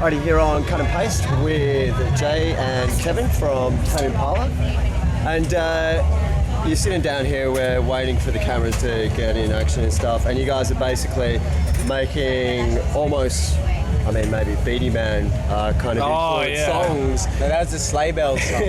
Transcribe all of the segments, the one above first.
Alrighty, here on Cut and Paste with Jay and Kevin from Tame Impala. And you're sitting down here, we're waiting for the cameras to get in action and stuff, and you guys are basically making almost, I mean, maybe Beatty Man kind of influenced songs. No, that was the Sleigh Bells song.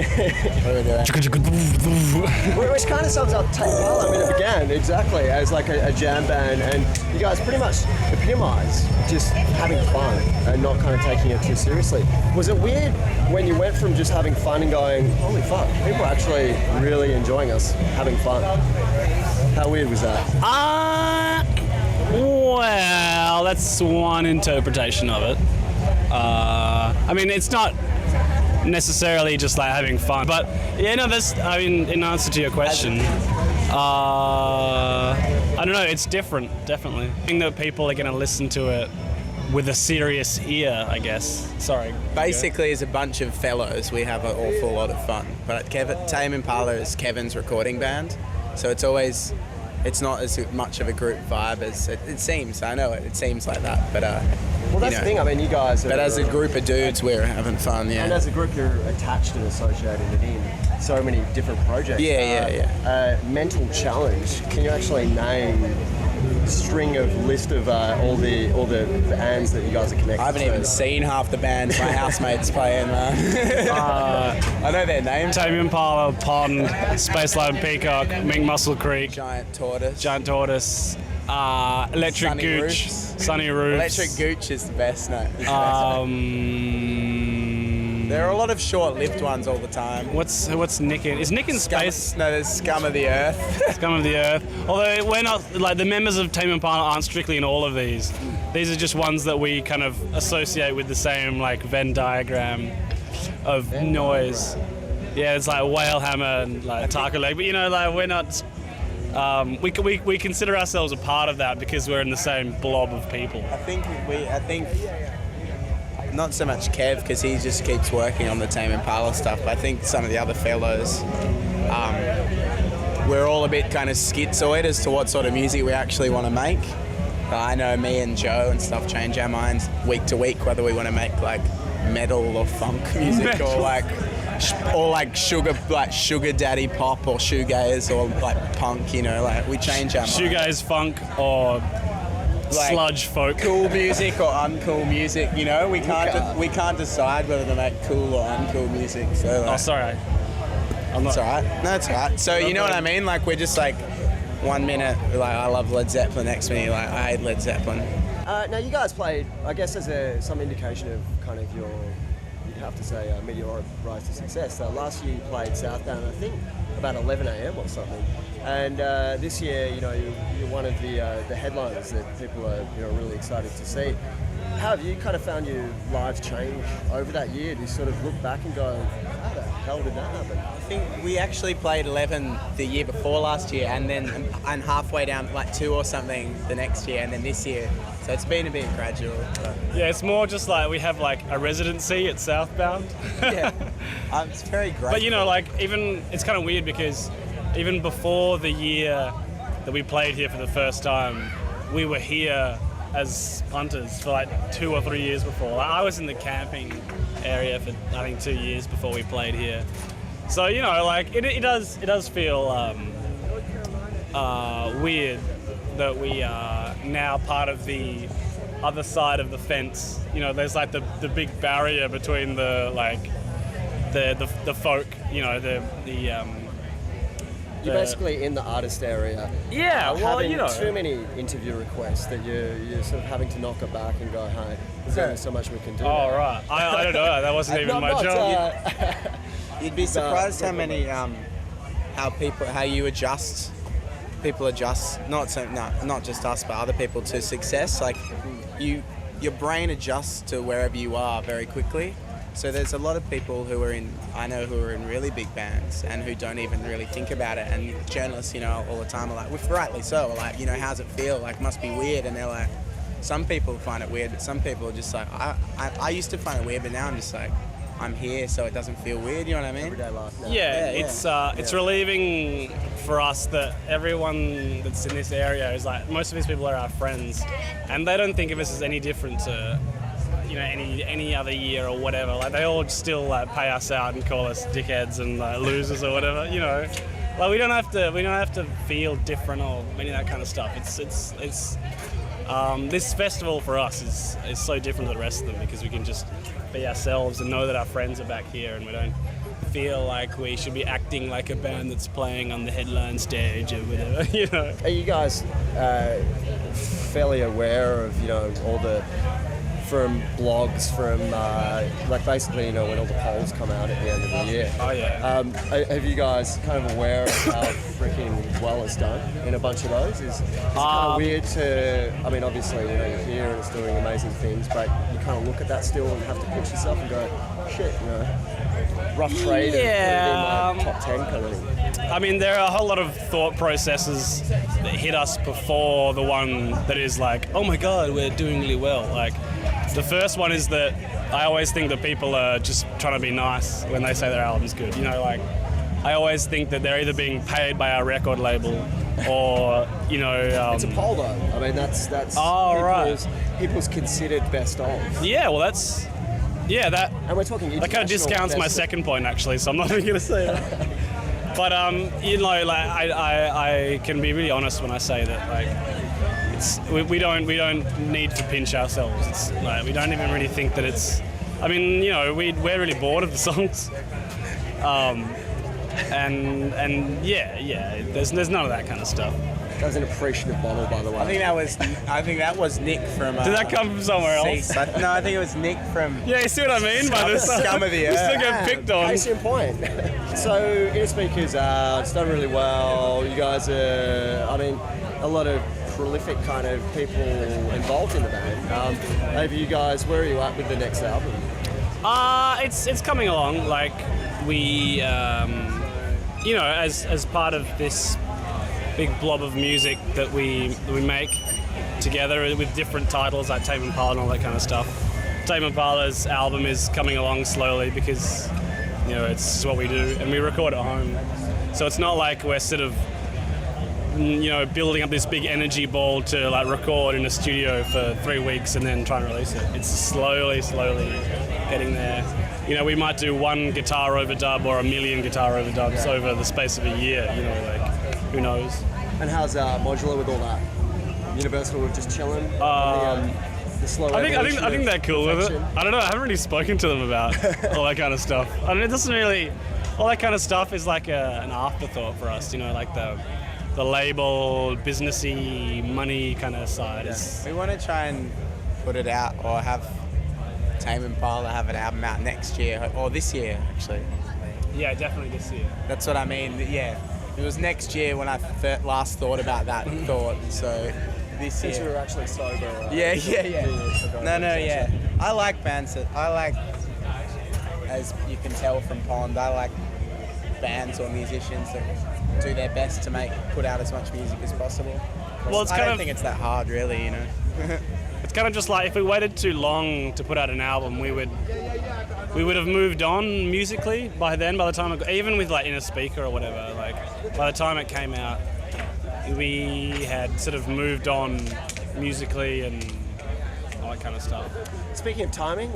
Which kind of sums up Tame Impala. I mean, it began exactly as like a jam band, and you guys pretty much epitomise just having fun and not kind of taking it too seriously. Was it weird when you went from just having fun and going, holy fuck, people are actually really enjoying us having fun? How weird was that? Well, that's one interpretation of it. I mean, it's not necessarily just like having fun, but yeah, no, that's, I mean, in answer to your question, I don't know, it's different, definitely. I think that people are going to listen to it with a serious ear, I guess. Sorry. Basically, as a bunch of fellows, we have an awful lot of fun. But Tame Impala is Kevin's recording band, so it's not as much of a group vibe as it seems. I know it seems like that, but well, that's the thing. I mean, you guys. But as a group of dudes, we're having fun. Yeah. And as a group, you're attached and associated in so many different projects. Yeah. Mental challenge. Can you actually name a string of list of all the bands that you guys are connected to? I haven't even seen half the bands my housemates play in. I know their names. Tame Impala, Pond, Spaceline Peacock, Mink Muscle Creek, Giant Tortoise, Electric Sunny Gooch, Roofs. Sunny Roofs. Electric Gooch is the best name. There are a lot of short-lived ones all the time. What's Nick in? Is Nick in Space? No, there's Scum of the Earth. Scum of the Earth. Although we're not, like, the members of Tame Impala aren't strictly in all of these. These are just ones that we kind of associate with the same, like, Venn diagram of noise. Yeah, it's like Whalehammer and like Taco Leg, but you know, like, we're not. We consider ourselves a part of that because we're in the same blob of people. I think not so much Kev, because he just keeps working on the Tame Impala stuff, but I think some of the other fellows, we're all a bit kind of schizoid as to what sort of music we actually want to make. I know me and Joe and stuff change our minds week to week whether we want to make like metal or funk music or like sugar daddy pop or shoegaze or like punk, you know, like we change our minds. Shoegaze, funk, or like sludge folk. Cool music or uncool music, you know, we can't decide whether to make cool or uncool music. So like, sorry. It's alright. No, it's alright. So you know what I mean? Like we're just like 1 minute like I love Led Zeppelin, next minute like I hate Led Zeppelin. Now you guys played, I guess, as some indication of kind of your, you'd have to say, meteoric rise to success. Last year you played Southbound, I think, about 11 a.m. or something. And this year, you know, you're one of the headliners that people are, you know, really excited to see. How have you kind of found your life change over that year? Do you sort of look back and go, how the hell did that happen? I think we actually played 11 the year before last year, and then halfway down like 2 or something the next year, and then this year. So it's been a bit gradual. Yeah, it's more just like we have like a residency at Southbound. Yeah, it's very great. But you know, like even it's kind of weird because even before the year that we played here for the first time, we were here as punters for like 2 or 3 years before. Like, I was in the camping area for I think 2 years before we played here. So you know, like it does feel weird that we are now part of the other side of the fence. You know, there's like the big barrier between the folk. You know, You're basically in the artist area. Yeah, well, having you know, too many interview requests that you're sort of having to knock it back and go, hey, there's only so much we can do. Oh, right. I don't know. That wasn't even my job. You'd be surprised how many how you adjust. People adjust, not just us, but other people to success. Like your brain adjusts to wherever you are very quickly. So there's a lot of people who are in really big bands and who don't even really think about it. And journalists, you know, all the time are like, well, rightly so, are like, you know, how's it feel? Like, must be weird. And they're like, some people find it weird, but some people are just like, I used to find it weird, but now I'm just like, I'm here, so it doesn't feel weird. You know what I mean? Everyday life. No. Yeah, it's relieving for us that everyone that's in this area is like, most of these people are our friends, and they don't think of us as any different to any other year or whatever. Like they all still like pay us out and call us dickheads and like, losers or whatever. Like we don't have to feel different or any of that kind of stuff. It's this festival for us is so different to the rest of them because we can just be ourselves and know that our friends are back here and we don't feel like we should be acting like a band that's playing on the headline stage or whatever. Are you guys fairly aware of all the from blogs like basically when all the polls come out at the end of the year? Oh yeah. Have you guys kind of aware of how freaking well it's done in a bunch of those? Is it kind of weird to? I mean, obviously you're here and it's doing amazing things, but you kind of look at that still and have to pinch yourself and go, shit, rough trade and put it in like top 10 kind of thing. I mean, there are a whole lot of thought processes that hit us before the one that is like, oh my god, we're doing really well. Like, the first one is that I always think that people are just trying to be nice when they say their album's good. Like, I always think that they're either being paid by our record label or, it's a poll though. I mean, that's people's considered best of. Yeah, well, that's... Yeah, that... And we're talking that kind of discounts my second point, actually, so I'm not even going to say that. But, like, I can be really honest when I say that, like, we don't need to pinch ourselves. It's like, we don't even really think that it's... I mean, we're really bored of the songs. And yeah, there's none of that kind of stuff. That was an appreciative bottle, by the way. I think that was Nick from. Did that come from somewhere else? No, I think it was Nick from. Yeah, you see what I mean by this? Scum of the We earth. still get picked on. Case in point. So Innerspeaker's it's done really well. You guys are, a lot of prolific kind of people involved in the band. Where are you at with the next album? It's coming along. Like we, as part of this big blob of music that we make together with different titles like Tame Impala and all that kind of stuff. Tame Impala's album is coming along slowly because it's just what we do and we record at home. So it's not like we're sort of building up this big energy ball to like record in a studio for 3 weeks and then trying to release it. It's slowly getting there. We might do one guitar overdub or a million guitar overdubs over the space of a year. Who knows? And how's Modular with all that? Universal with just chilling? The slow I think they're cool with it. I don't know. I haven't really spoken to them about all that kind of stuff. I mean, it doesn't really. All that kind of stuff is like an afterthought for us. Like the label, businessy, money kind of side. We want to try and put it out or have Tame Impala have an album out next year or this year actually. Yeah, definitely this year. That's what I mean. Yeah. It was next year when I last thought about that thought, so this year. Since you were actually sober. Yeah. Yeah. I like bands as you can tell from Pond, I like bands or musicians that do their best to put out as much music as possible. Well, I don't think it's that hard, really, It's kind of just like if we waited too long to put out an album, we would have moved on musically by then. By the time even with like Innerspeaker or whatever, like by the time it came out, we had sort of moved on musically and all that kind of stuff. Speaking of timing,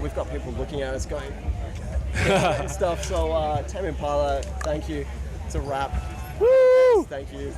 we've got people looking at us going and stuff. So Tame Impala, thank you. It's a wrap. Woo! Thank you.